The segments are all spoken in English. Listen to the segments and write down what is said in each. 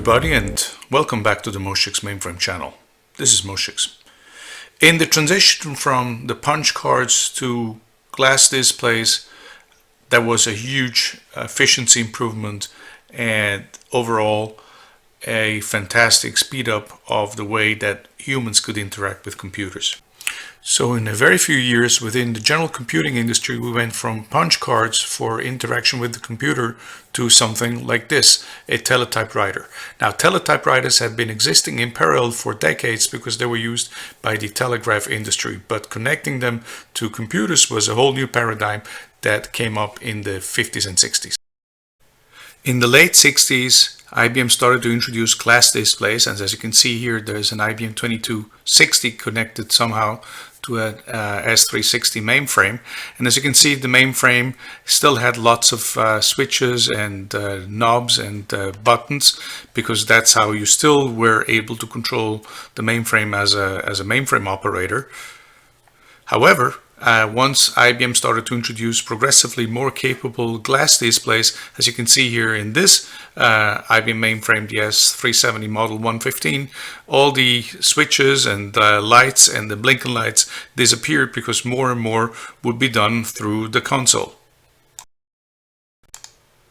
everybody, and welcome back to the Moshix mainframe channel. This is Moshix. In the transition from the punch cards to glass displays, there was a huge efficiency improvement and overall a fantastic speed up of the way that humans could interact with computers. So in a very few years within the general computing industry, we went from punch cards for interaction with the computer to something like this, a teletypewriter. Now, teletypewriters have been existing in parallel for decades because they were used by the telegraph industry, but connecting them to computers was a whole new paradigm that came up in the 50s and 60s. In the late 60s, IBM started to introduce glass displays, and as you can see here, there's an IBM 2260 connected somehow to a S360 mainframe. And as you can see, the mainframe still had lots of switches and knobs and buttons, because that's how you still were able to control the mainframe as a mainframe operator. However, once IBM started to introduce progressively more capable glass displays, as you can see here in this IBM mainframe, the S370 model 115, all the switches and lights and the blinking lights disappeared because more and more would be done through the console.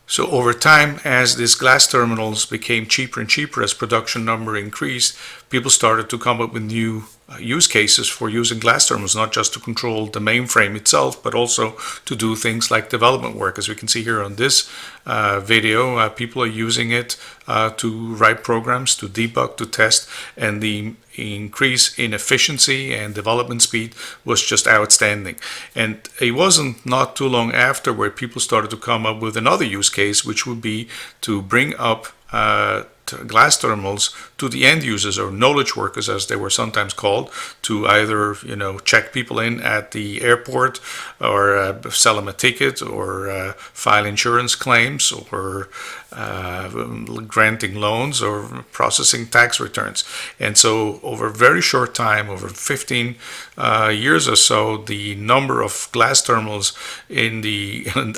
So over time, as these glass terminals became cheaper and cheaper as production number increased, people started to come up with new use cases for using glass terminals, not just to control the mainframe itself, but also to do things like development work. As we can see here on this video, people are using it to write programs, to debug, to test, and the increase in efficiency and development speed was just outstanding. And it wasn't not too long after where people started to come up with another use case, which would be to bring up glass terminals to the end users, or knowledge workers as they were sometimes called, to either check people in at the airport, or sell them a ticket, or file insurance claims, or granting loans, or processing tax returns. And so over a very short time, over 15 years or so, the number of glass terminals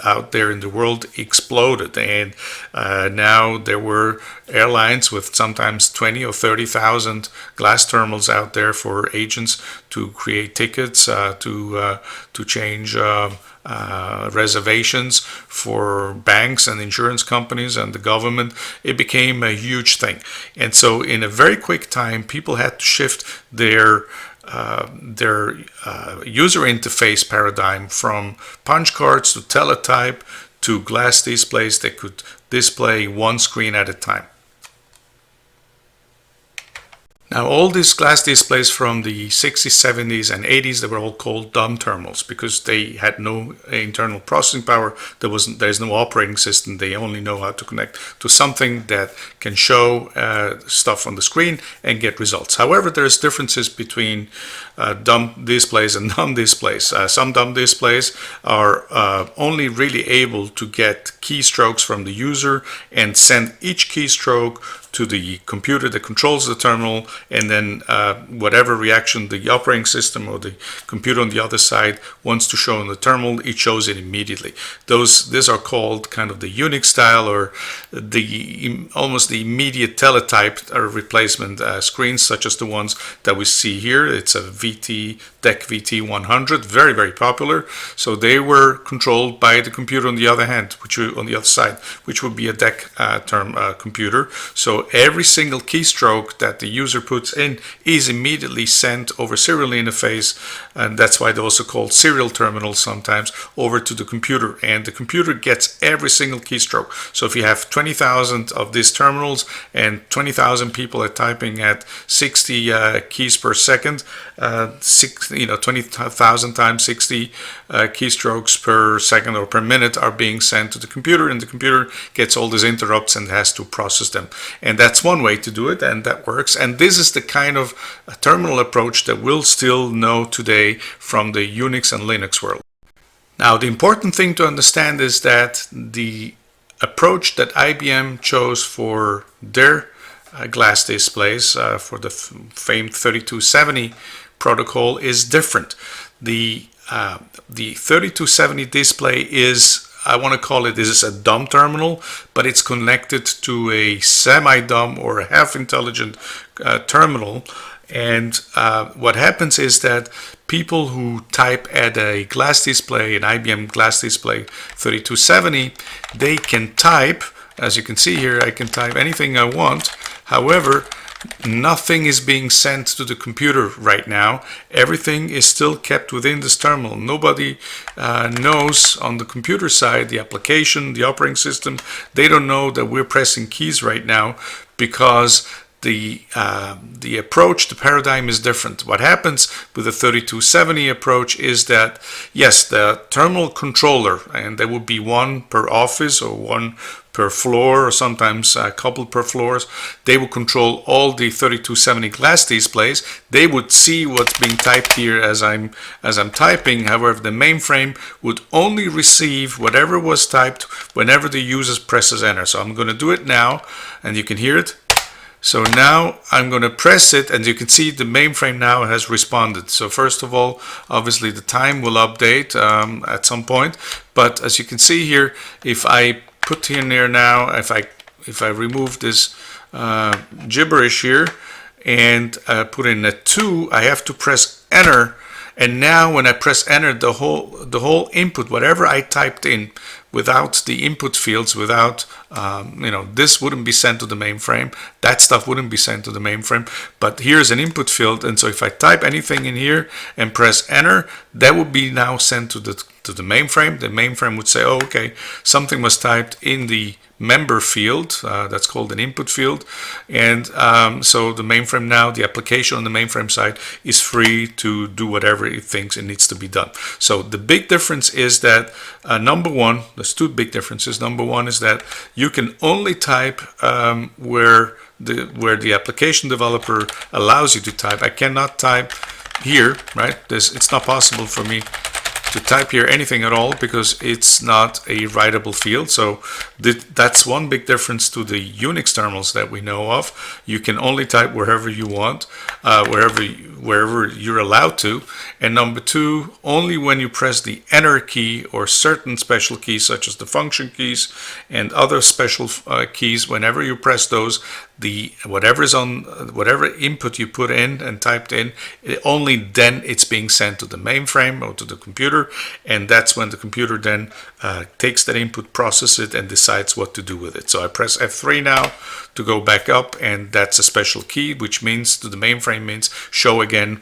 out there in the world exploded, and now there were airlines with sometimes 20 or 30,000 glass terminals out there for agents to create tickets, to change reservations for banks and insurance companies and the government. It became a huge thing. And so in a very quick time, people had to shift their user interface paradigm from punch cards to teletype to glass displays that could display one screen at a time. Now, all these glass displays from the 60s, 70s, and 80s, they were all called dumb terminals because they had no internal processing power. There's no operating system. They only know how to connect to something that can show stuff on the screen and get results. However, there's differences between dumb displays and dumb displays. Some dumb displays are only really able to get keystrokes from the user and send each keystroke to the computer that controls the terminal, and then whatever reaction the operating system or the computer on the other side wants to show in the terminal, it shows it immediately. These are called kind of the Unix style, or almost the immediate teletype replacement screens, such as the ones that we see here. It's a DEC VT100, very, very popular. So they were controlled by the computer on the other hand, on the other side, which would be a DEC computer. So every single keystroke that the user puts in is immediately sent over serial interface, and that's why they're also called serial terminals sometimes, over to the computer, and the computer gets every single keystroke. So if you have 20,000 of these terminals and 20,000 people are typing at 60 keys per second, 20,000 times 60 keystrokes per second or per minute are being sent to the computer, and the computer gets all these interrupts and has to process them. And that's one way to do it, and that works. And this is the kind of terminal approach that we'll still know today from the Unix and Linux world. Now, the important thing to understand is that the approach that IBM chose for their glass displays, for the famed 3270 protocol, is different. The 3270 display is I want to call it, this is a dumb terminal, but it's connected to a semi-dumb or a half-intelligent terminal. And what happens is that people who type at a glass display, an IBM glass display 3270, they can type, as you can see here, I can type anything I want. However, nothing is being sent to the computer right now. Everything is still kept within this terminal. Nobody knows on the computer side, the application, the operating system, they don't know that we're pressing keys right now, because the approach, the paradigm is different. What happens with the 3270 approach is that, yes, the terminal controller, and there would be one per office or one per floor, or sometimes a couple per floors, they will control all the 3270 glass displays. They would see what's being typed here as I'm typing. However, the mainframe would only receive whatever was typed whenever the user presses enter. So I'm going to do it now, and you can hear it. So now I'm going to press it, and you can see the mainframe now has responded. So first of all, obviously the time will update at some point, but as you can see here, if I put in there now, if I remove this gibberish here and put in a 2, I have to press enter. And now when I press enter, the whole input, whatever I typed in, without the input fields, without this wouldn't be sent to the mainframe, that stuff wouldn't be sent to the mainframe, but here's an input field, and so if I type anything in here and press enter, that would be now sent to the mainframe. The mainframe would say, oh, okay, something was typed in the member field, that's called an input field, and so the mainframe now, the application on the mainframe side is free to do whatever it thinks it needs to be done. So the big difference is that number one, there's two big differences. Number one is that you can only type where the application developer allows you to type. I cannot type here, right? It's not possible for me to type here anything at all, because it's not a writable field. So that's one big difference to the Unix terminals that we know of. You can only type wherever you want, wherever you're allowed to. And number two, only when you press the enter key or certain special keys such as the function keys and other special keys, whenever you press those, whatever input you put in and typed in, only then it's being sent to the mainframe or to the computer, and that's when the computer then takes that input, processes it, and decides what to do with it. So I press F3 now to go back up, and that's a special key, which means to the mainframe means show again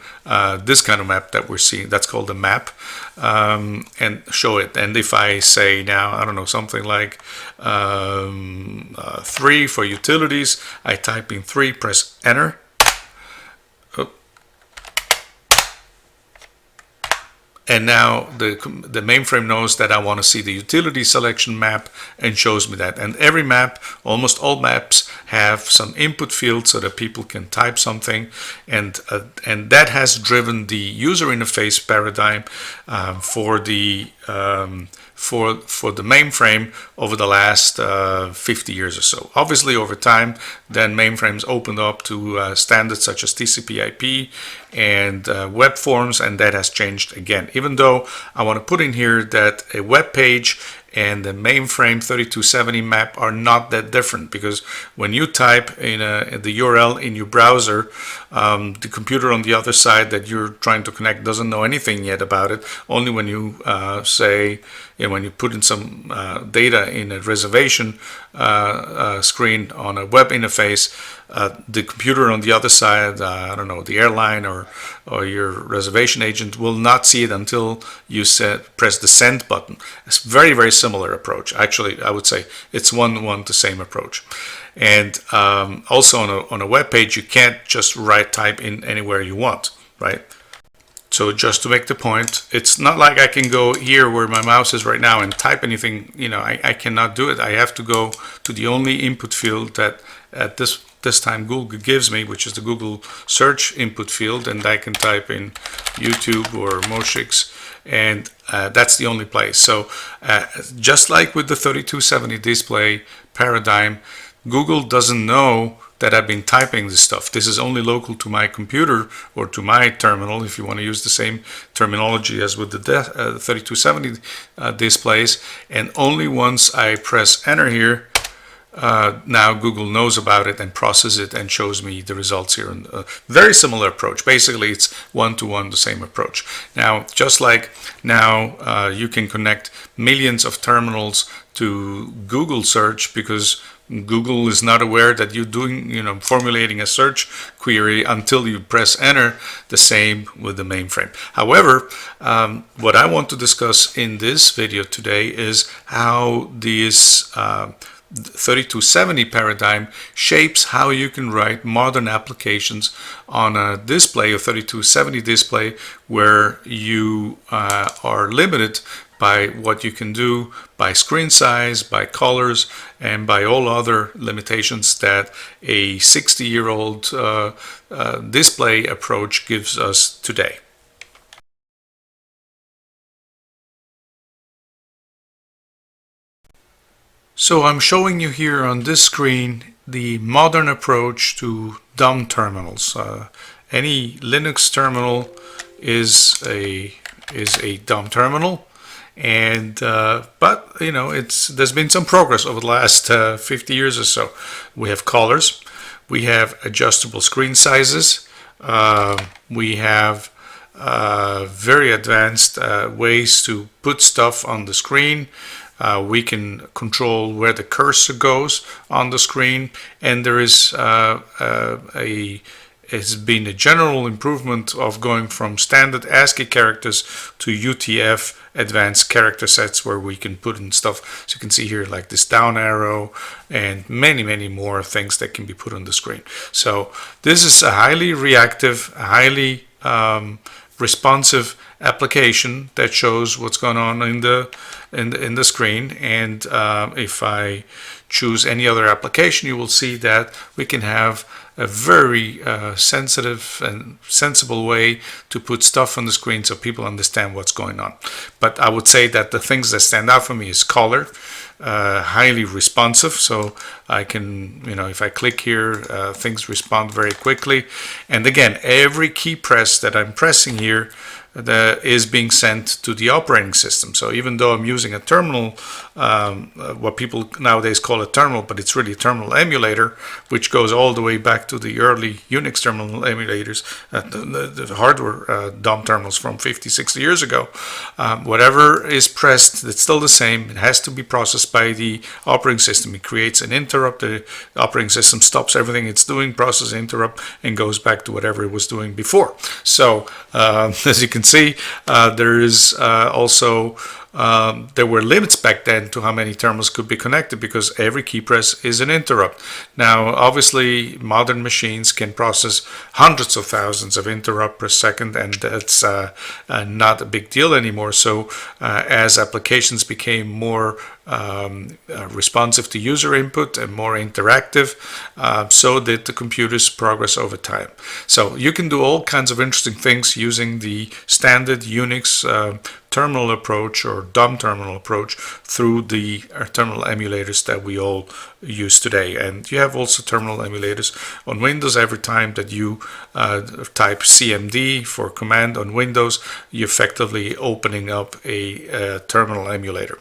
this kind of map that we're seeing. That's called a map, and show it. And if I say now, I don't know, something like 3 for utilities, I type in 3, press enter. And now the mainframe knows that I want to see the utility selection map and shows me that. And every map, almost all maps, have some input fields so that people can type something. And that has driven the user interface paradigm for the mainframe over the last 50 years or so. Obviously, over time, then mainframes opened up to standards such as TCP/IP and web forms, and that has changed again. Even though I want to put in here that a web page and the mainframe 3270 map are not that different, because when you type in the URL in your browser, the computer on the other side that you're trying to connect doesn't know anything yet about it. Only when you when you put in some data in a reservation screen on a web interface, the computer on the other side, I don't know, the airline or your reservation agent will not see it until you press the send button. It's very, very similar approach. Actually, I would say it's one-to-one the same approach. And also on a web page, you can't just type in anywhere you want, right? So just to make the point, it's not like I can go here where my mouse is right now and type anything. I cannot do it. I have to go to the only input field that at this time Google gives me, which is the Google search input field, and I can type in YouTube or Moshix, and that's the only place. So just like with the 3270 display paradigm, Google doesn't know that I've been typing this stuff. This is only local to my computer or to my terminal, if you want to use the same terminology as with the 3270 displays. And only once I press enter here, now Google knows about it and processes it and shows me the results here. And very similar approach. Basically, it's one-to-one the same approach. Now, just like now, you can connect millions of terminals to Google search because Google is not aware that you're doing, formulating a search query until you press enter. The same with the mainframe. However, what I want to discuss in this video today is how this 3270 paradigm shapes how you can write modern applications on a display, a 3270 display, where you are limited by what you can do, by screen size, by colors, and by all other limitations that a 60-year-old display approach gives us today. So I'm showing you here on this screen the modern approach to dumb terminals. Any Linux terminal is a dumb terminal. And but there's been some progress over the last 50 years or so. We have colors, we have adjustable screen sizes, we have very advanced ways to put stuff on the screen. We can control where the cursor goes on the screen, and there is it's been a general improvement of going from standard ASCII characters to UTF advanced character sets where we can put in stuff. So you can see here like this down arrow and many more things that can be put on the screen. So this is a highly reactive, highly responsive application that shows what's going on in the screen. And if I choose any other application, you will see that we can have a very sensitive and sensible way to put stuff on the screen so people understand what's going on. But I would say that the things that stand out for me is color, highly responsive, so I can, if I click here, things respond very quickly. And again, every key press that I'm pressing here is being sent to the operating system. So even though I'm using a terminal, what people nowadays call a terminal, but it's really a terminal emulator, which goes all the way back to the early Unix terminal emulators, the hardware dumb terminals from 50, 60 years ago. Whatever is pressed, it's still the same. It has to be processed by the operating system. It creates an interrupt. The operating system stops everything it's doing, processes interrupt, and goes back to whatever it was doing before. So as you can see, there is also there were limits back then to how many terminals could be connected because every key press is an interrupt. Now, obviously, modern machines can process hundreds of thousands of interrupts per second, and that's not a big deal anymore. So as applications became more responsive to user input and more interactive, so did the computer's progress over time. So you can do all kinds of interesting things using the standard Unix terminal approach or dumb terminal approach through the terminal emulators that we all use today. And you have also terminal emulators on Windows. Every time that you type CMD for command on Windows, you're effectively opening up a terminal emulator.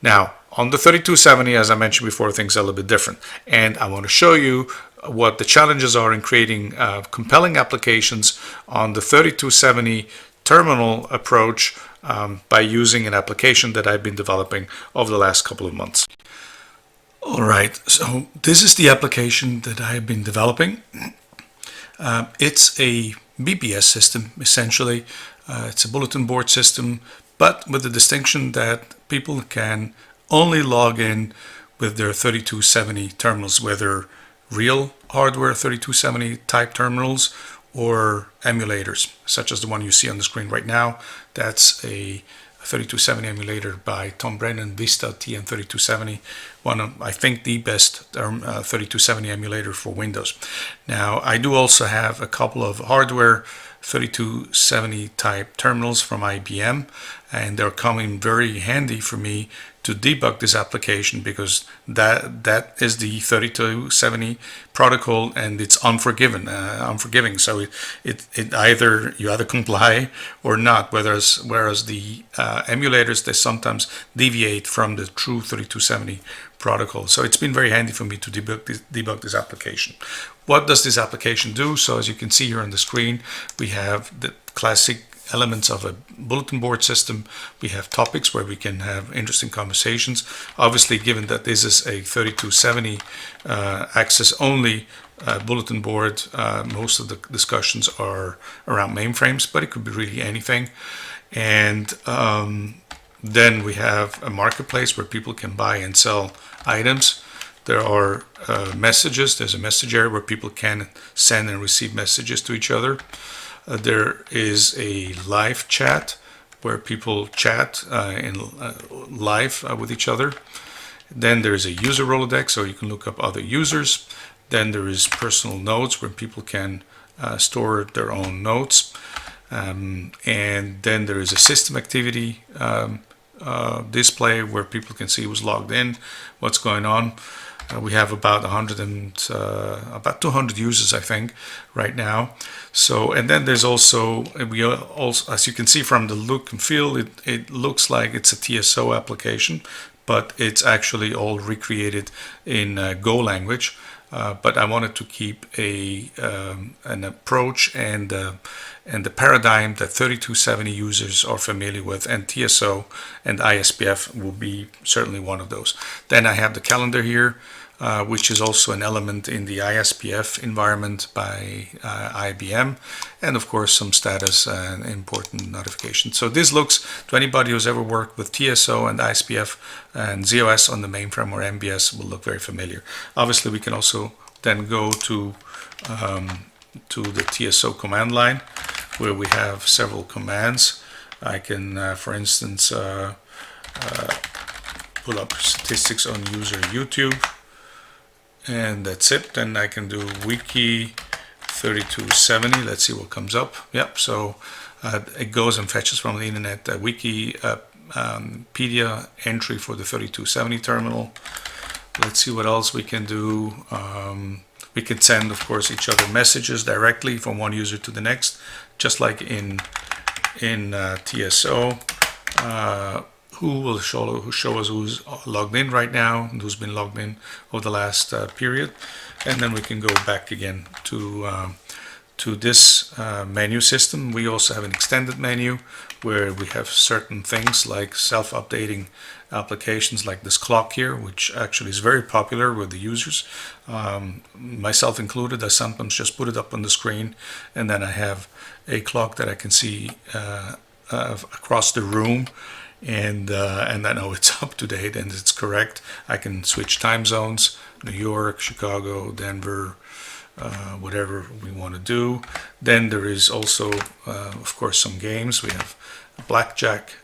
Now, on the 3270, as I mentioned before, things are a little bit different. And I want to show you what the challenges are in creating compelling applications on the 3270 terminal approach by using an application that I've been developing over the last couple of months. All right, so this is the application that I've been developing. It's a BBS system, essentially. It's a bulletin board system, but with the distinction that people can only log in with their 3270 terminals, whether real hardware 3270 type terminals or emulators, such as the one you see on the screen right now. That's a 3270 emulator by Tom Brennan, Vista TN3270, one of, I think, the best 3270 emulator for Windows. Now, I do also have a couple of hardware 3270 type terminals from IBM, and they're coming very handy for me to debug this application, because that is the 3270 protocol, and it's unforgiving. So it either you either comply or not. Whereas the emulators, they sometimes deviate from the true 3270 protocol. So it's been very handy for me to debug this application. What does this application do? So as you can see here on the screen, we have the classic elements of a bulletin board system. We have topics where we can have interesting conversations. Obviously, given that this is a 3270 access only bulletin board, most of the discussions are around mainframes, but it could be really anything. And then we have a marketplace where people can buy and sell items. There are messages. There's a message area where people can send and receive messages to each other. There is a live chat where people chat in live with each other. Then there is a user Rolodex, so you can look up other users. Then there is personal notes where people can store their own notes. And then there is a system activity display where people can see who's logged in, what's going on. We have about 200 users, I think, right now. So, and then there's also as you can see from the look and feel, it looks like it's a TSO application, but it's actually all recreated in Go language. But I wanted to keep an approach and the paradigm that 3270 users are familiar with, and TSO and ISPF will be certainly one of those. Then I have the calendar here, which is also an element in the ISPF environment by IBM, and of course some status and important notifications. So this looks, to anybody who's ever worked with TSO and ISPF and ZOS on the mainframe or MBS, will look very familiar. Obviously, we can also then go to the TSO command line, where we have several commands. I can, for instance, pull up statistics on user YouTube, and that's it. Then I can do wiki 3270. Let's see what comes up. Yep, so it goes and fetches from the internet a Wikipedia entry for the 3270 terminal. Let's see what else we can do. We can send, of course, each other messages directly from one user to the next, just like in TSO. Who will show us who's logged in right now and who's been logged in over the last period. And then we can go back again to this menu system. We also have an extended menu where we have certain things like self-updating applications like this clock here, which actually is very popular with the users, myself included. I sometimes just put it up on the screen, and then I have a clock that I can see across the room, and I know it's up to date and it's correct. I can switch time zones: New York, Chicago, Denver, whatever we want to do. Then there is also, of course, some games. We have a blackjack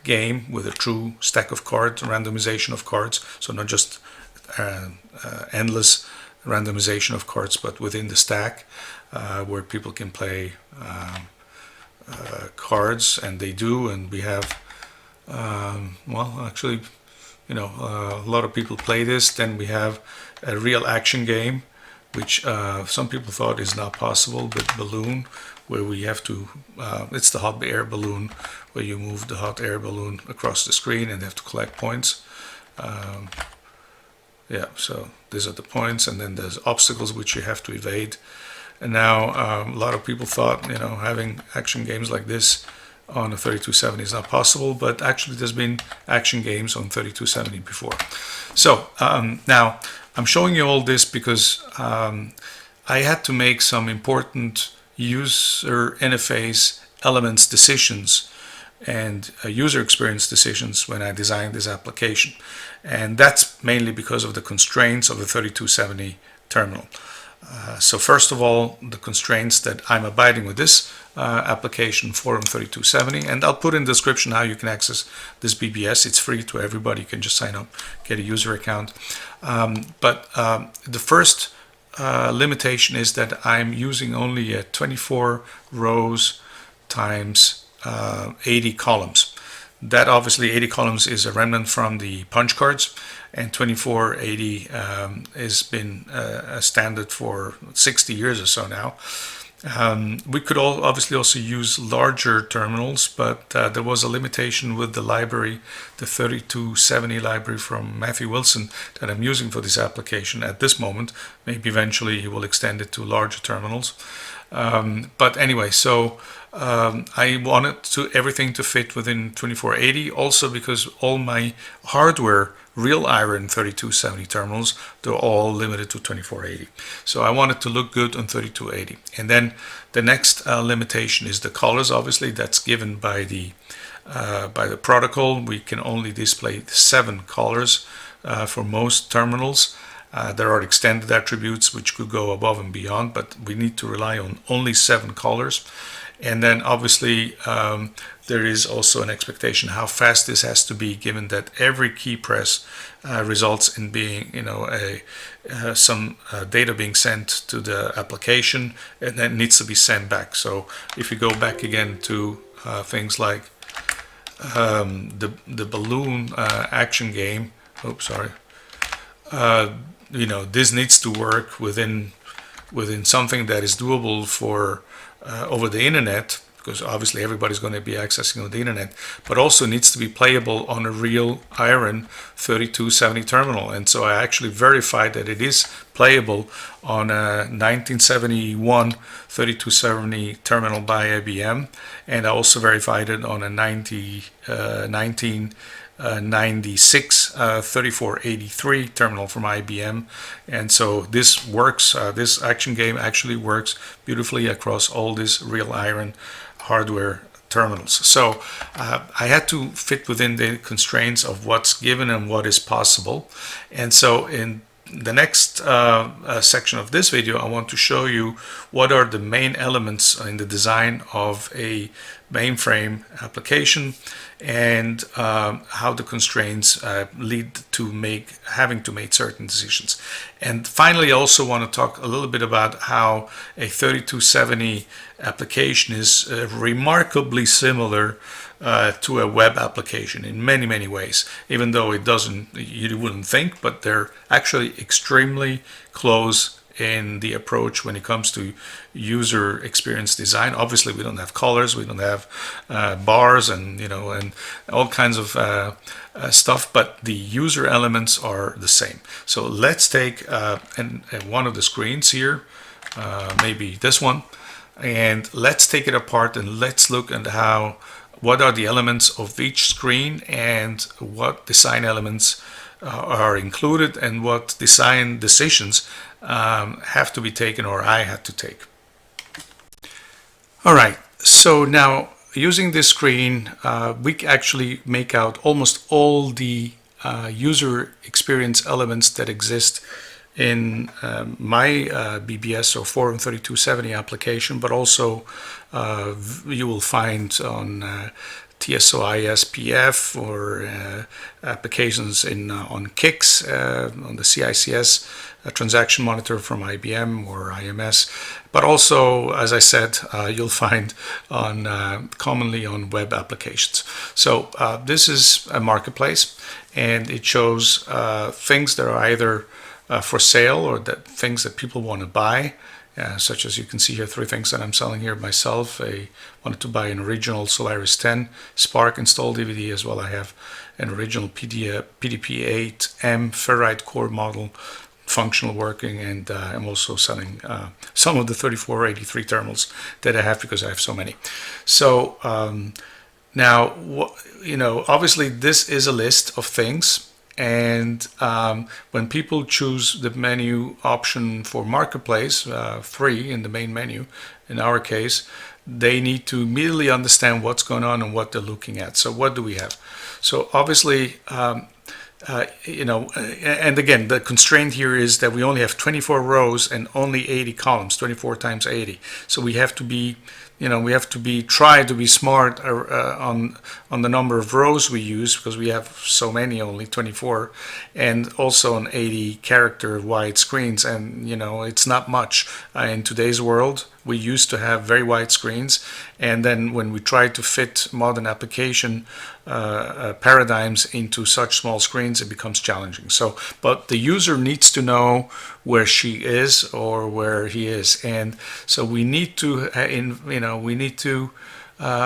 game with a true stack of cards, randomization of cards. So not just endless randomization of cards, but within the stack, where people can play cards, and they do. And we have, well, actually, a lot of people play this. Then we have a real action game, which some people thought is not possible, but Balloon, where we have to, it's the hot air balloon, where you move the hot air balloon across the screen and have to collect points. Yeah, so these are the points, and then there's obstacles which you have to evade. And now a lot of people thought, having action games like this on a 3270 is not possible, but actually there's been action games on 3270 before. So now I'm showing you all this because I had to make some important user interface elements decisions and user experience decisions when I designed this application. And that's mainly because of the constraints of the 3270 terminal. So first of all, the constraints that I'm abiding with this application Forum 3270, and I'll put in the description how you can access this BBS. It's free to everybody. You can just sign up, get a user account. But the first limitation is that I'm using only 24 rows times 80 columns. That obviously 80 columns is a remnant from the punch cards, and 2480 has been a standard for 60 years or so now. We could obviously also use larger terminals, but there was a limitation with the library, the 3270 library from Matthew Wilson that I'm using for this application at this moment. Maybe eventually he will extend it to larger terminals. But anyway, so I wanted everything to fit within 2480, also because all my hardware real iron 3270 terminals, they're all limited to 2480. So I want it to look good on 3280. And then the next limitation is the colors. Obviously, that's given by the protocol. We can only display 7 colors for most terminals. There are extended attributes which could go above and beyond, but we need to rely on only 7 colors. And then obviously there is also an expectation how fast this has to be, given that every key press results in being, some data being sent to the application, and then needs to be sent back. So if you go back again to things like the balloon action game, this needs to work within something that is doable for over the internet, because obviously everybody's going to be accessing on the internet, but also needs to be playable on a real iron 3270 terminal. And so I actually verified that it is playable on a 1971 3270 terminal by IBM, and I also verified it on a 1996 3483 terminal from IBM. And so this works, this action game actually works beautifully across all these real iron hardware terminals. So I had to fit within the constraints of what's given and what is possible. And so in the next section of this video, I want to show you what are the main elements in the design of a mainframe application, and how the constraints lead to having to make certain decisions. And finally, I also want to talk a little bit about how a 3270 application is remarkably similar to a web application in many, many ways, even though you wouldn't think, but they're actually extremely close in the approach when it comes to user experience design. Obviously, we don't have colors, we don't have bars, and and all kinds of stuff, but the user elements are the same. So let's take one of the screens here, maybe this one, and let's take it apart and let's look at what are the elements of each screen and what design elements are included and what design decisions have to be taken, or I had to take. All right, so now using this screen, we actually make out almost all the user experience elements that exist in my BBS or Forum 3270 application, but also you will find on TSOI SPF or applications on KICS, on the CICS transaction monitor from IBM or IMS, but also, as I said, you'll find commonly on web applications. So this is a marketplace, and it shows things that are either for sale or things that people want to buy. Such as you can see here, 3 things that I'm selling here myself. I wanted to buy an original Solaris 10 Spark install DVD, as well I have an original PDP-8M ferrite core model, functional working, and I'm also selling some of the 3483 terminals that I have because I have so many. So now, obviously this is a list of things. And when people choose the menu option for marketplace, 3 in the main menu, in our case, they need to immediately understand what's going on and what they're looking at. So what do we have? So obviously, and again, the constraint here is that we only have 24 rows and only 80 columns, 24 times 80. So we have to be try to be smart on the number of rows we use, because we have so many, only 24, and also on 80 character wide screens, and it's not much in today's world. we used to have very wide screens, and then when we try to fit modern application paradigms into such small screens, it becomes challenging. So, but the user needs to know where she is or where he is, and so we need to, we need to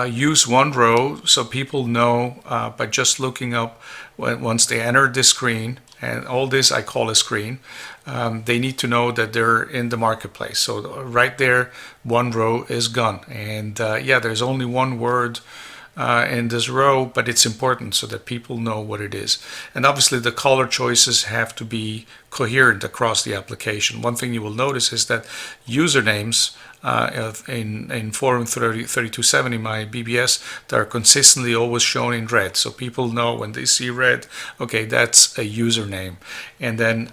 use one row so people know by just looking up once they enter the screen, and all this I call a screen. They need to know that they're in the marketplace. So right there, one row is gone, and yeah, there's only one word in this row, but it's important so that people know what it is. And obviously the color choices have to be coherent across the application. One thing you will notice is that usernames in Forum 3270, my BBS, that are consistently always shown in red. So people know when they see red, okay, that's a username. And then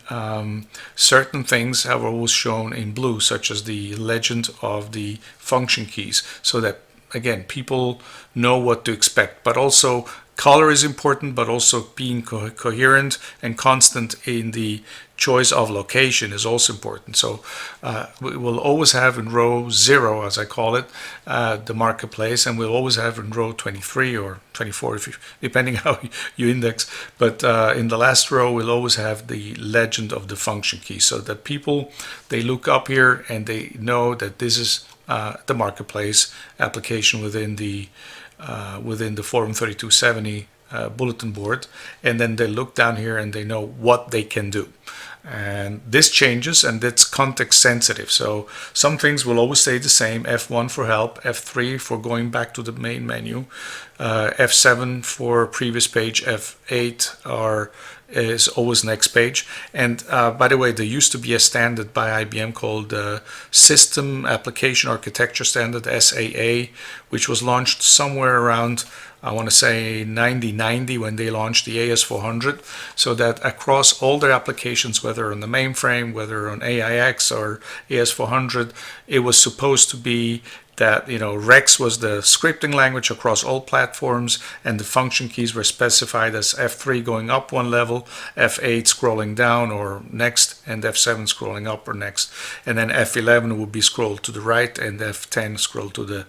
certain things are always shown in blue, such as the legend of the function keys, so that again, people know what to expect. But also color is important, but also being coherent and constant in the choice of location is also important. So we will always have in row 0, as I call it, the marketplace, and we'll always have in row 23 or 24, depending how you index. But in the last row, we'll always have the legend of the function key, so that people, they look up here and they know that this is the marketplace application within the Forum 3270 bulletin board, and then they look down here and they know what they can do. And this changes, and it's context sensitive. So some things will always stay the same. F1 for help, F3 for going back to the main menu, F7 for previous page, F8 is always next page. And by the way, there used to be a standard by IBM called System Application Architecture Standard, SAA, which was launched somewhere around, I want to say 1990, when they launched the AS400, so that across all their applications, whether on the mainframe, whether on AIX or AS400, it was supposed to be that, Rex was the scripting language across all platforms, and the function keys were specified as F3 going up one level, F8 scrolling down or next, and F7 scrolling up or next, and then F11 would be scrolled to the right, and F10 scroll to the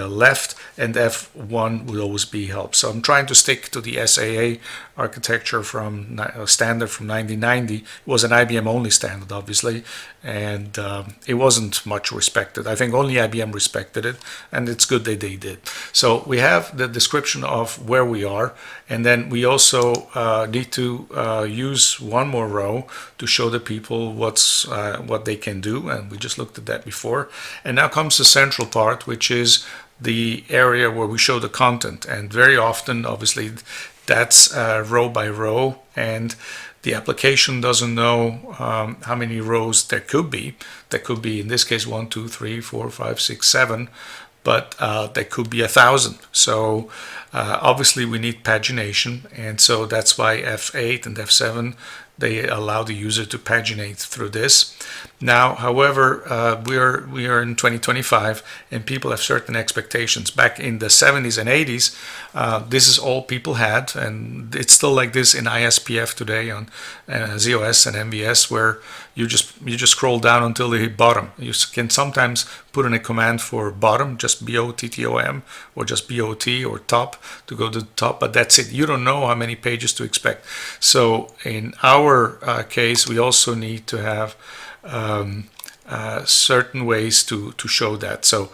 left, and F1 will always be help. So I'm trying to stick to the SAA architecture from standard from 1990. It was an IBM only standard, obviously, and it wasn't much respected. I think only IBM respected it, and it's good that they did. So we have the description of where we are, and then we also need to use one more row to show the people what they can do, and we just looked at that before. And now comes the central part, which is the area where we show the content, and very often, obviously, that's row by row, and the application doesn't know how many rows there could be. There could be, in this case, 1, 2, 3, 4, 5, 6, 7, but there could be 1,000. So obviously we need pagination, and so that's why F8 and F7, they allow the user to paginate through this. Now, however, we are in 2025, and people have certain expectations. Back in the 70s and 80s, this is all people had, and it's still like this in ISPF today on ZOS and MVS, where you just scroll down until you hit bottom. You can sometimes put in a command for bottom, just BOTTOM, or just BOT or top to go to the top, but that's it. You don't know how many pages to expect. So in our case, we also need to have certain ways to show that. So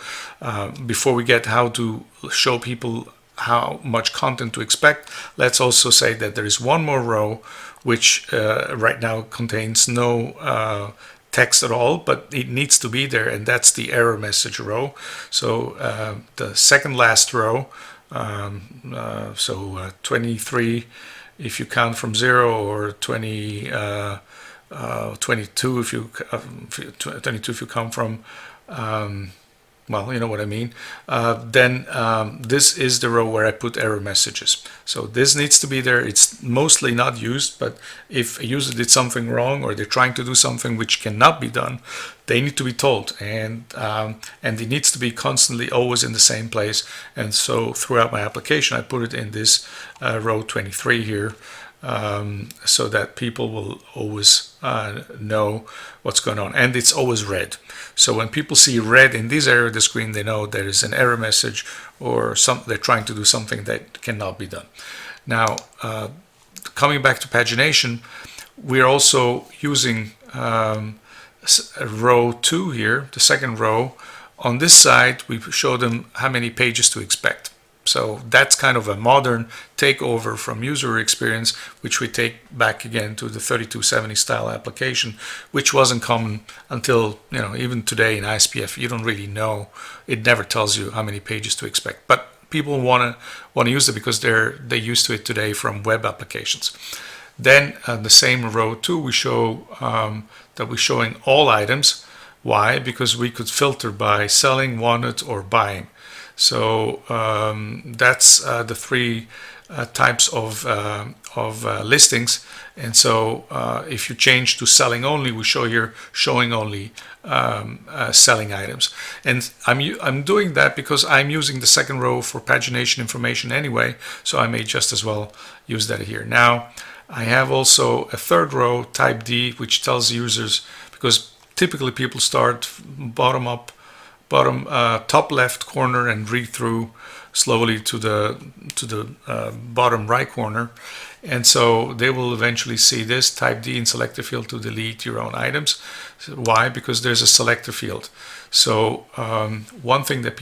before we get how to show people how much content to expect, let's also say that there is one more row which right now contains no text at all, but it needs to be there, and that's the error message row. So the second last row, so 23 if you count from 0, or 22 if you 22 if you come from well, you know what I mean. Then this is the row where I put error messages. So this needs to be there. It's mostly not used, but if a user did something wrong, or they're trying to do something which cannot be done, they need to be told, and it needs to be constantly always in the same place. And so throughout my application, I put it in this row 23 here. so that people will always know what's going on. And it's always red. So when people see red in this area of the screen, they know there is an error message or they're trying to do something that cannot be done. Now, coming back to pagination, we're also using row 2 here, the second row. On this side, we show them how many pages to expect. So that's kind of a modern takeover from user experience, which we take back again to the 3270 style application, which wasn't common until, even today in ISPF, you don't really know. It never tells you how many pages to expect. But people want to use it because they're used to it today from web applications. Then the same row 2, we show that we're showing all items. Why? Because we could filter by selling, wanted, or buying. So that's the 3 types of listings. And so if you change to selling only, we show here showing only selling items. And I'm doing that because I'm using the second row for pagination information anyway, so I may just as well use that here. Now, I have also a third row, type D, which tells users, because typically people start bottom up, top left corner and read through slowly to the bottom right corner, and so they will eventually see this type D in selector field to delete your own items. Why? Because there's a selector field. So one thing that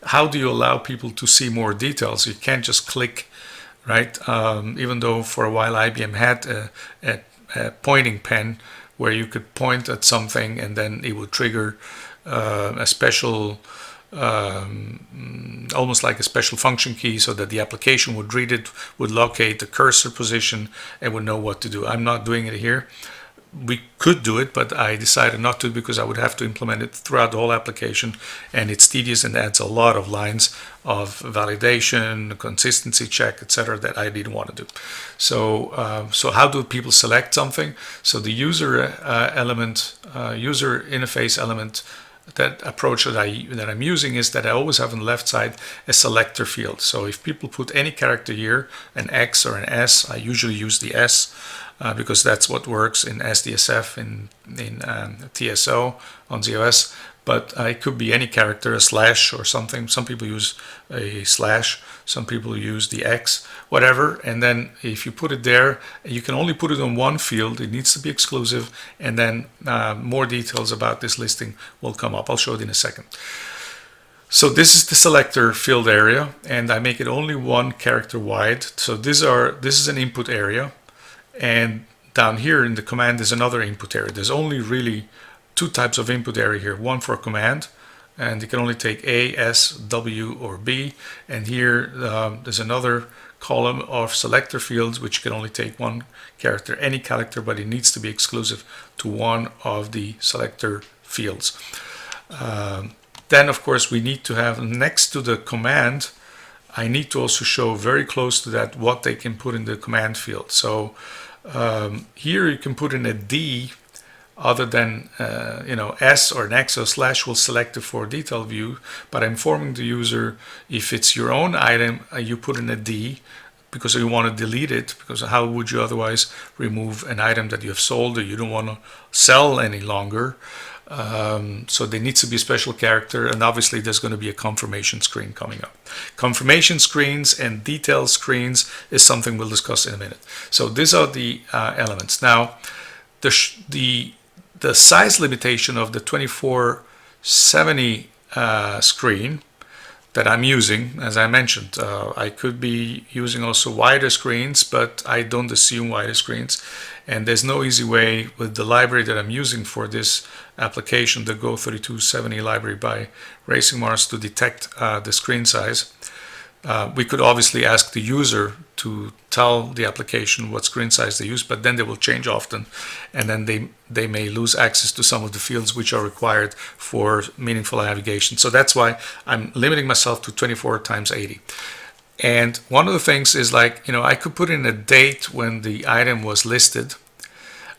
how do you allow people to see more details? You can't just click, right? Even though for a while IBM had a pointing pen where you could point at something and then it would trigger a special, almost like a special function key, so that the application would read it, would locate the cursor position, and would know what to do. I'm not doing it here. We could do it, but I decided not to because I would have to implement it throughout the whole application, and it's tedious and adds a lot of lines of validation, consistency check, etc. that I didn't want to do. So, so how do people select something? So the user element, user interface element, that approach that I'm using is that I always have on the left side a selector field. So if people put any character here, an X or an S, I usually use the S. Because that's what works in SDSF, in TSO on ZOS, but it could be any character, a slash or something. Some people use a slash, some people use the X, whatever, and then if you put it there, you can only put it on one field. It needs to be exclusive, and then more details about this listing will come up. I'll show it in a second. So this is the selector field area, and I make it only 1 character wide. So this is an input area. And down here in the command is another input area. There's only really 2 types of input area here. One for command, and you can only take A, S, W, or B. And here there's another column of selector fields, which can only take 1 character, any character, but it needs to be exclusive to one of the selector fields. Then, of course, we need to have next to the command, I need to also show very close to that what they can put in the command field. So here you can put in a D other than S or an X or slash will select it for detail view, but I'm informing the user if it's your own item, you put in a D because you want to delete it, because how would you otherwise remove an item that you have sold or you don't want to sell any longer? So there needs to be a special character, and obviously there's going to be a confirmation screen coming up. Confirmation screens and detail screens is something we'll discuss in a minute. So these are the elements. Now, the size limitation of the 2470 screen that I'm using, as I mentioned, I could be using also wider screens, but I don't assume wider screens. And there's no easy way with the library that I'm using for this application, the Go3270 library by Racing Mars, to detect the screen size. We could obviously ask the user to tell the application what screen size they use, but then they will change often, and then they may lose access to some of the fields which are required for meaningful navigation. So that's why I'm limiting myself to 24 times 80. And one of the things is, like, I could put in a date when the item was listed,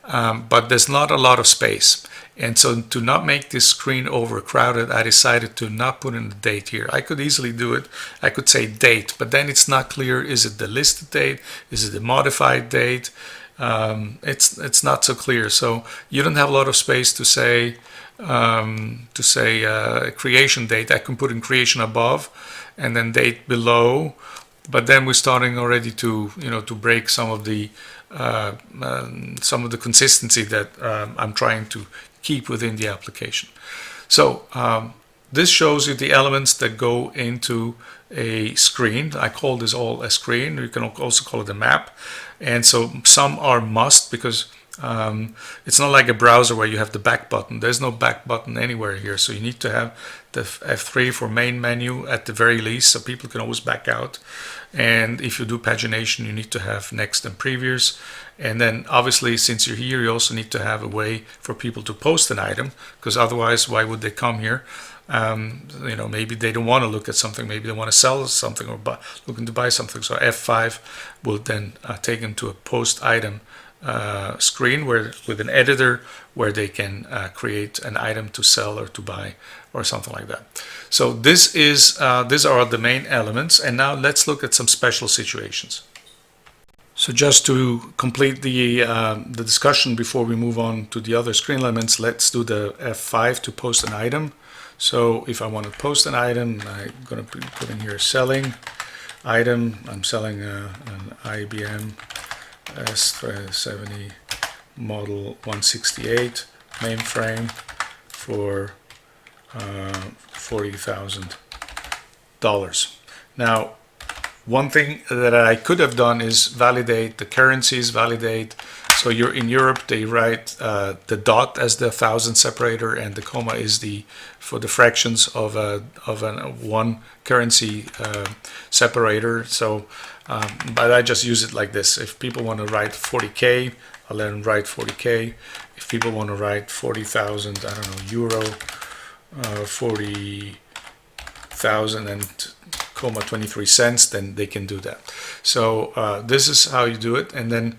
but there's not a lot of space. And so to not make this screen overcrowded, I decided to not put in the date here. I could easily do it. I could say date, but then it's not clear. Is it the listed date? Is it the modified date? It's not so clear. So you don't have a lot of space to say creation date. I can put in creation above and then date below, but then we're starting already to to break some of the consistency that I'm trying to keep within the application. So this shows you the elements that go into a screen. I call this all a screen. You can also call it a map. And so some are must, because it's not like a browser where you have the back button. There's no back button anywhere here. So you need to have the F3 for main menu at the very least, so people can always back out. And if you do pagination, you need to have next and previous. And then obviously, since you're here, you also need to have a way for people to post an item, because otherwise, why would they come here? Maybe they don't want to look at something, maybe they want to sell something or looking to buy something. So F5 will then take them to a post item screen with an editor where they can create an item to sell or to buy or something like that. So these are the main elements, and now let's look at some special situations. So just to complete the discussion before we move on to the other screen elements, let's do the F5 to post an item. So if I want to post an item, I'm going to put in here selling item. I'm selling an IBM S70 model 168 mainframe for $40,000. Now, one thing that I could have done is validate the currencies, so you're in Europe, they write the dot as the thousand separator, and the comma is for the fractions of one currency separator. So, but I just use it like this. If people want to write 40K, I'll let them write 40K. If people want to write 40,000, I don't know, euro, 40,000 and comma 23 cents, then they can do that. So this is how you do it, and then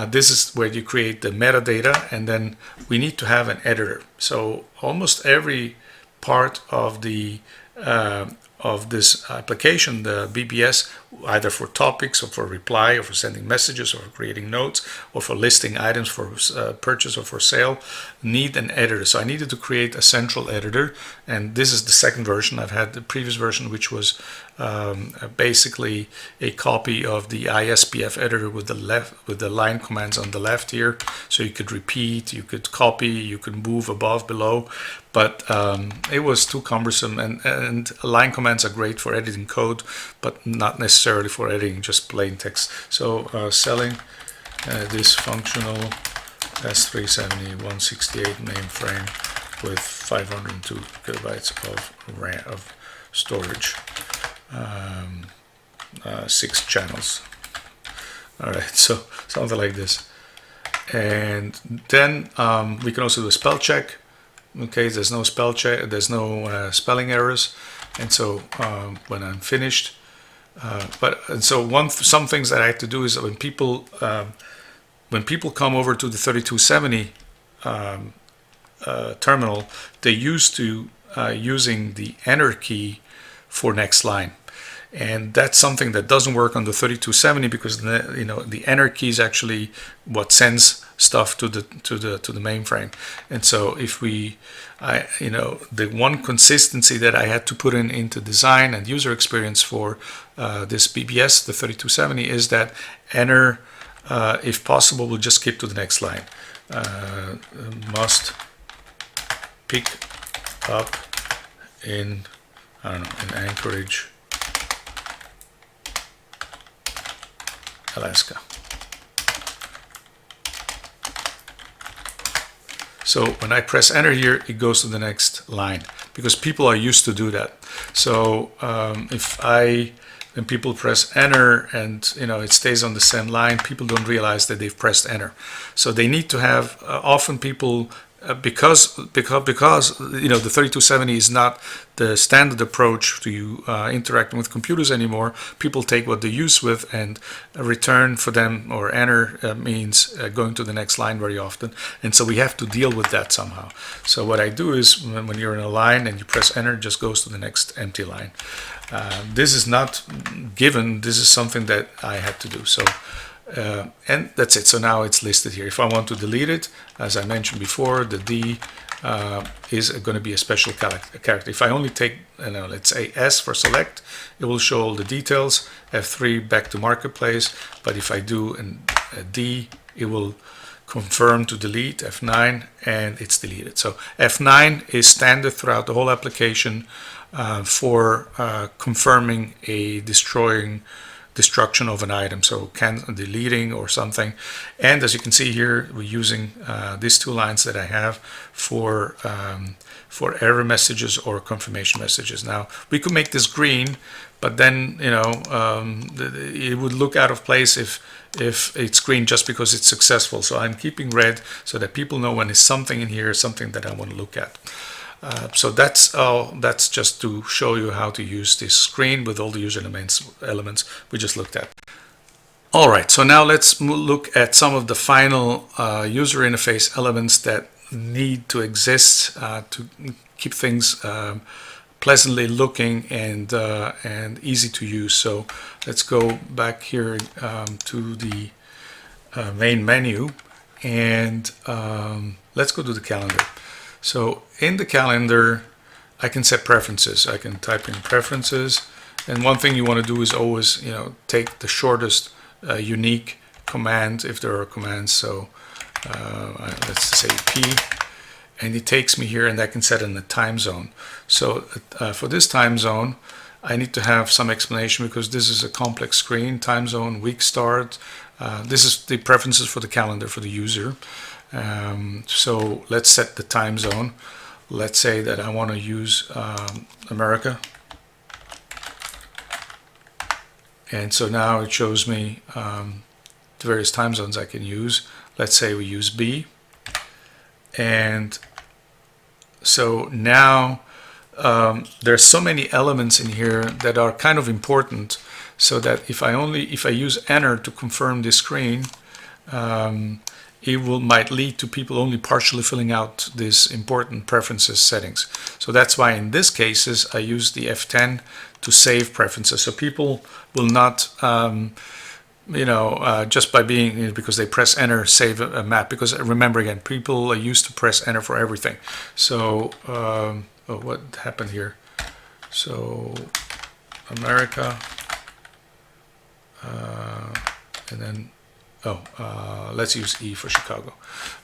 this is where you create the metadata, and then we need to have an editor. So almost every part of the of this application, the BBS, either for topics or for reply or for sending messages or for creating notes or for listing items for purchase or for sale, need an editor. So I needed to create a central editor, and this is the second version. I've had the previous version, which was basically a copy of the ISPF editor with the line commands on the left here. So you could repeat, you could copy, you could move above, below, but it was too cumbersome, and line commands are great for editing code, but not necessarily for editing just plain text. So selling this functional S370 168 mainframe with 502 kilobytes of RAM of storage, 6 channels. All right, so something like this. And then we can also do a spell check. Okay, there's no spell check, there's no spelling errors, and so when I'm finished, some things that I have to do is when people come over to the 3270 terminal, they used to using the enter key for next line. And that's something that doesn't work on the 3270, because the enter key is actually what sends stuff to the mainframe. And so if the one consistency that I had to put into design and user experience for this BBS, the 3270, is that enter, if possible, will just skip to the next line. Must pick up in, I don't know, in Anchorage, Alaska. So when I press enter here, it goes to the next line, because people are used to do that. So when people press enter and it stays on the same line, people don't realize that they've pressed enter. So they need to have, often people because you know the 3270 is not the standard approach to interacting with computers anymore. People take what they use with, and return for them or enter means going to the next line very often, and so we have to deal with that somehow. So what I do is when you're in a line and you press enter, it just goes to the next empty line. This is not given. This is something that I had to do. So. And that's it. So now it's listed here. If I want to delete it, as I mentioned before, the D is going to be a special character. If I only take, let's say S for select, it will show all the details. F3 back to marketplace. But if I do a D, it will confirm to delete, F9, and it's deleted. So F9 is standard throughout the whole application for confirming a destruction of an item, so deleting or something. And as you can see here, we're using these two lines that I have for error messages or confirmation messages. Now we could make this green, but then it would look out of place if it's green just because it's successful. So I'm keeping red so that people know when there's something in here, something that I want to look at. So that's just to show you how to use this screen with all the user elements we just looked at. All right, so now let's look at some of the final user interface elements that need to exist to keep things pleasantly looking and easy to use. So let's go back here to the main menu, and let's go to the calendar. So in the calendar, I can set preferences. I can type in preferences, and one thing you want to do is always, take the shortest unique command if there are commands. So let's say P, and it takes me here, and I can set in the time zone. So for this time zone, I need to have some explanation because this is a complex screen. Time zone, week start. This is the preferences for the calendar for the user. So let's set the time zone. Let's say that I want to use America, and so now it shows me the various time zones I can use. Let's say we use B, and so now there's so many elements in here that are kind of important, so that if I use enter to confirm this screen, it might lead to people only partially filling out these important preferences settings. So that's why in these cases I use the F10 to save preferences. So people will not, just by being, because they press enter, save a map. Because remember again, people are used to press enter for everything. So what happened here? So America, and then let's use E for Chicago.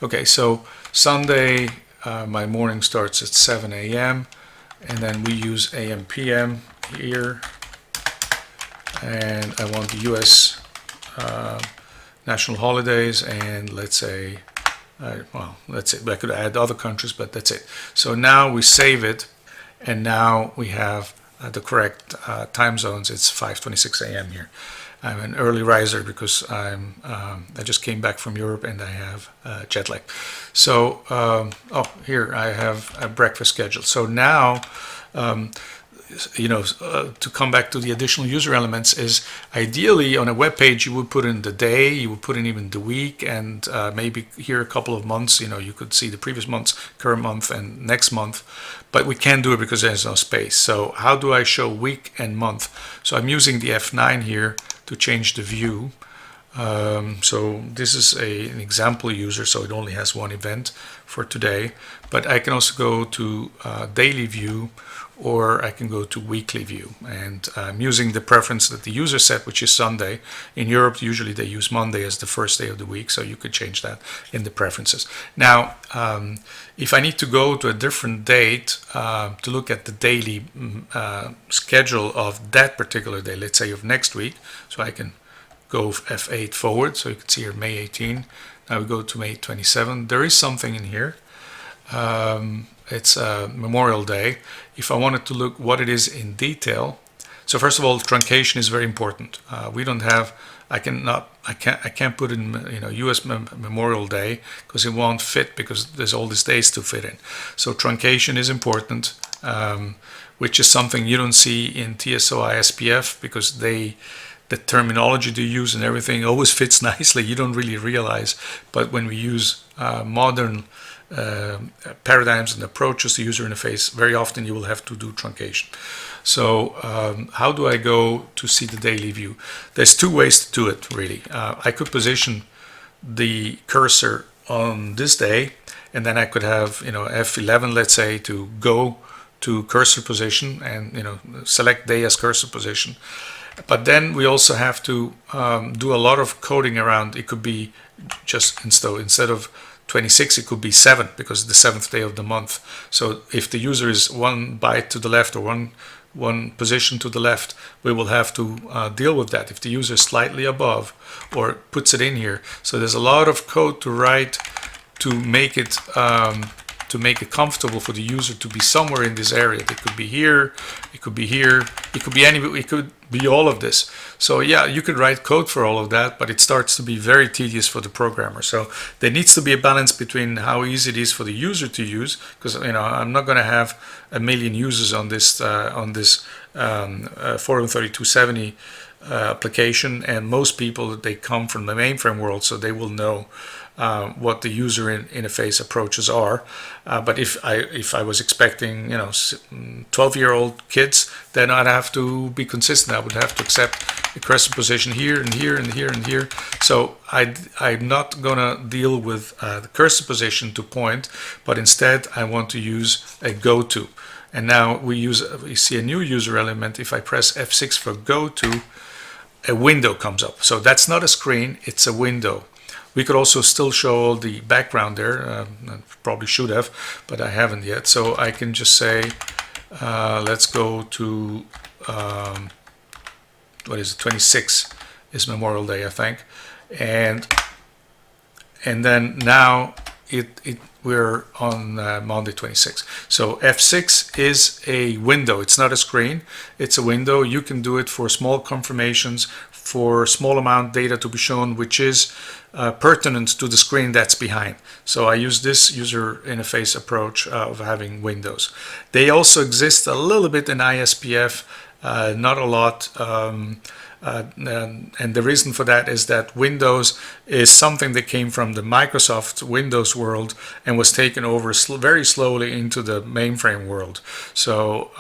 Okay, so Sunday, my morning starts at 7 a.m. and then we use AM PM here, and I want the US national holidays, and let's say I could add other countries, but that's it. So now we save it, and now we have the correct time zones. It's 5:26 a.m. here. I'm an early riser because I just came back from Europe and I have jet lag. So here I have a breakfast schedule. So now to come back to the additional user elements is ideally on a web page you would put in the day, you would put in even the week, and maybe here a couple of months. You could see the previous month's current month and next month, but we can't do it because there's no space. So how do I show week and month? So I'm using the F9 here to change the view. So this is an example user, so it only has one event for today, but I can also go to daily view, or I can go to weekly view, and I'm using the preference that the user set, which is Sunday. In Europe usually they use Monday as the first day of the week, so you could change that in the preferences. Now if I need to go to a different date to look at the daily schedule of that particular day, let's say of next week, so I can go F8 forward, so you can see here May 18. Now we go to May 27. There is something in here. It's Memorial Day. If I wanted to look what it is in detail, So first of all, truncation is very important. We don't have, I can't put in, U.S. Memorial Day because it won't fit, because there's all these days to fit in. So truncation is important, which is something you don't see in TSO ISPF, because the terminology they use and everything always fits nicely. You don't really realize, but when we use modern paradigms and approaches to user interface, very often you will have to do truncation. So how do I go to see the daily view? There's two ways to do it, really. I could position the cursor on this day, and then I could have F11, let's say, to go to cursor position and select day as cursor position. But then we also have to do a lot of coding around. It could be just instead of 26, it could be 7, because it's the 7th day of the month. So if the user is 1 byte to the left or one position to the left, we will have to deal with that. If the user is slightly above or puts it in here, so there's a lot of code to write to make it comfortable for the user to be somewhere in this area. It could be here, it could be here, it could be anywhere, it could be all of this. So yeah, you could write code for all of that, but it starts to be very tedious for the programmer. So there needs to be a balance between how easy it is for the user to use, because I'm not going to have a million users on this Forum 3270 application, and most people, they come from the mainframe world, so they will know what the user interface approaches are. But if I was expecting 12-year-old kids, then I'd have to be consistent. I would have to accept the cursor position here and here and here and here. So I'm not gonna deal with the cursor position to point, but instead I want to use a go to. And now we see a new user element. If I press F6 for go to, a window comes up. So that's not a screen, it's a window. We could also still show all the background there. I probably should have, but I haven't yet. So I can just say, let's go to, what is it, 26 is Memorial Day, I think. And then now we're on Monday 26. So F6 is a window. It's not a screen, it's a window. You can do it for small confirmations, for small amount data to be shown, which is pertinent to the screen that's behind. So I use this user interface approach of having windows. They also exist a little bit in ISPF, not a lot. And the reason for that is that Windows is something that came from the Microsoft Windows world and was taken over very slowly into the mainframe world. So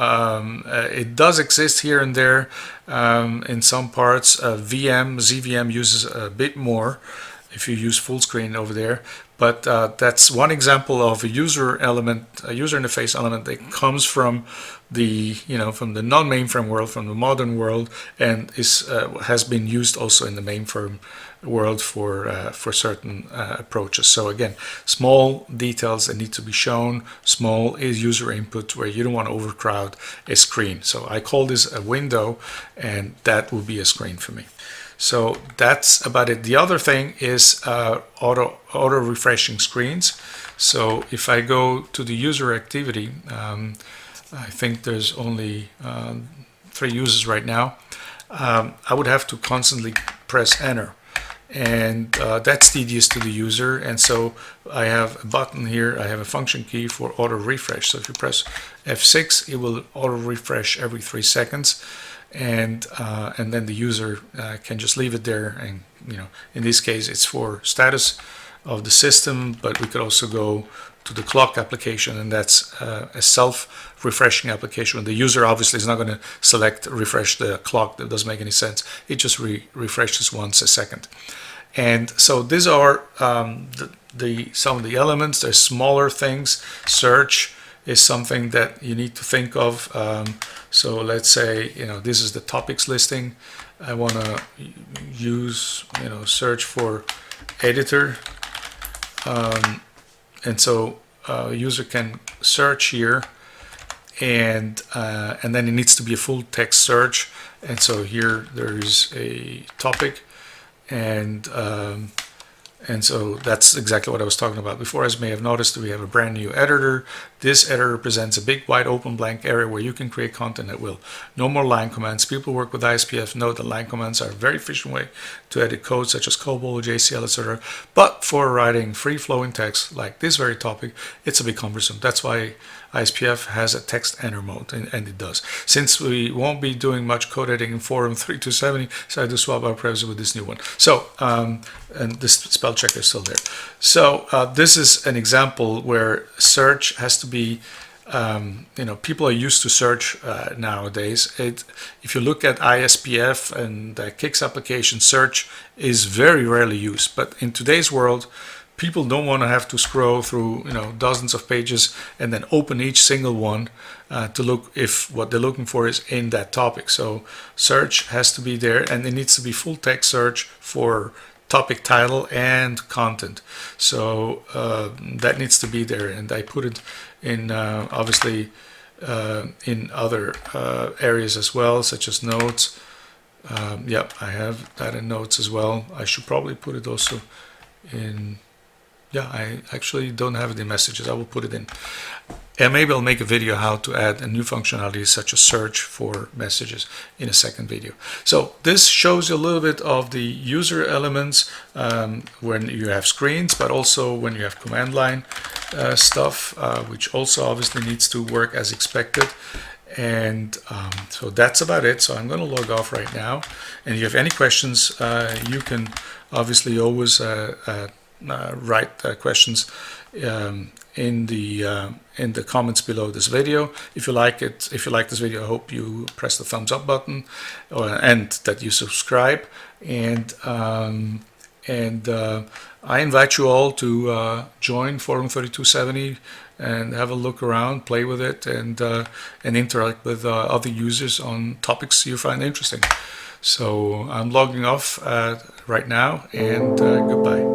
it does exist here and there in some parts. ZVM uses a bit more if you use full screen over there. But that's one example of a user element, a user interface element that comes from the from the non-mainframe world, from the modern world, and has been used also in the mainframe world for certain approaches. So again, small details that need to be shown, small is user input where you don't want to overcrowd a screen. So I call this a window, and that will be a screen for me. So that's about it. The other thing is auto refreshing screens. So if I go to the user activity, I think there's only 3 users right now. I would have to constantly press enter, and that's tedious to the user. And so I have a button here, I have a function key for auto refresh. So if you press F6, it will auto refresh every 3 seconds. And then the user can just leave it there, and in this case it's for status of the system, but we could also go to the clock application, and that's a self-refreshing application. The user obviously is not going to select refresh the clock. That doesn't make any sense. It just refreshes once a second. And so these are some of the elements. There's smaller things. Search is something that you need to think of. So let's say this is the topics listing. I want to use search for editor, and so a user can search here, and then it needs to be a full text search. And so here there is a topic, and And so that's exactly what I was talking about before. As you may have noticed, we have a brand new editor. This editor presents a big, wide open blank area where you can create content at will. No more line commands. People who work with ISPF know that line commands are a very efficient way to edit code such as COBOL, JCL, etc. But for writing free-flowing text like this very topic, it's a bit cumbersome. That's why ISPF has a text enter mode, and it does. Since we won't be doing much code editing in Forum 3270, so I do swap our browser with this new one. So, and this spell checker is still there. So this is an example where search has to be, people are used to search nowadays. If you look at ISPF and Kix application, search is very rarely used. But in today's world, people don't want to have to scroll through dozens of pages and then open each single one to look if what they're looking for is in that topic. So search has to be there, and it needs to be full text search for topic title and content. So that needs to be there, and I put it in obviously in other areas as well, such as notes. Yep, I have that in notes as well. I should probably put it also in. Yeah, I actually don't have it in messages. I will put it in. And maybe I'll make a video how to add a new functionality such as search for messages in a second video. So this shows you a little bit of the user elements when you have screens, but also when you have command line stuff, which also obviously needs to work as expected. And so that's about it. So I'm going to log off right now. And if you have any questions, you can obviously always write questions in the comments below this video. If you like this video, I hope you press the thumbs up button and that you subscribe. And I invite you all to join Forum 3270 and have a look around, play with it, and interact with other users on topics you find interesting. So I'm logging off right now, and goodbye.